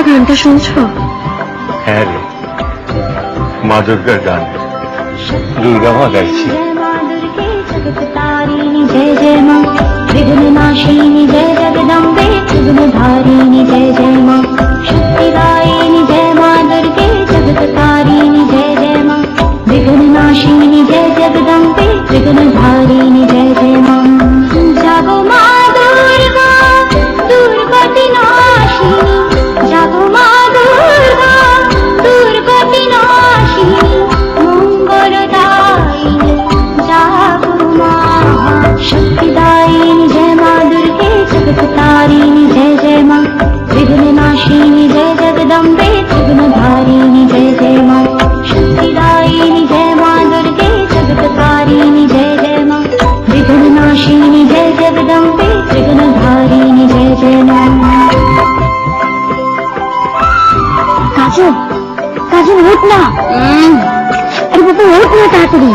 গানটা শুনছো? হ্যাঁ রে, মা দুর্গার গান, দুর্গা মা গাইছি। जय जय माँ विघ्न नाशिनी जय जगदम्बे विघ्न धारिणी जय जय माँ शक्तिदायिनी जय माँ दुर्गे जगत तारिणी जय जय माँ विघ्न नाशिनी जय जगदम्बे विघ्न धारिणी जय जय माँ जागो माँ दुर्गा दुर्गति नाशिनी जागो माँ दुर्गा दुर्गति नाशिनी मंगलदायिनी जागो माँ शक्तिदायिनी जय माँ दुर्गे जगत तारिणी जय जय माँ विघ्न नाशिनी जय जगदम्बे विघ्न धारिणी जय जय माँ शक्तिदायिनी जय माँ दुर्गे जगत तारिणी जय जय माँ विघ्न नाशिनी जय जगदम्बे विघ्न धारिणी जय जय माँ। काजू काजू उठ ना, अरे बाबा उठ ना ताড়াতাড়ি।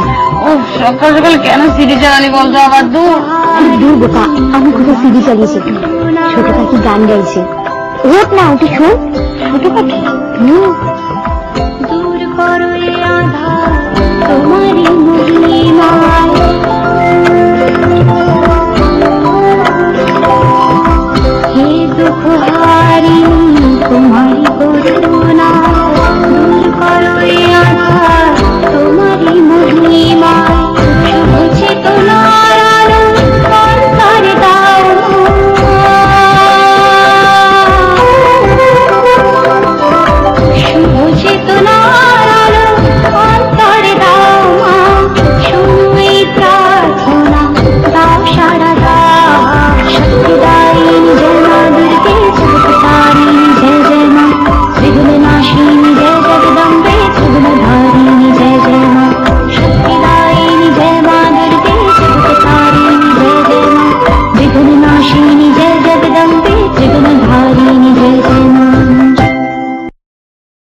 ও সকাল সকাল কেন সিডি চালানি বলতো আবার? দূর বোকা, আমি কোথাও সিডি চালিয়েছি? ছোট পাখি গান গাইছে। ওঠ না, উঠে শোন। ছোট পাখি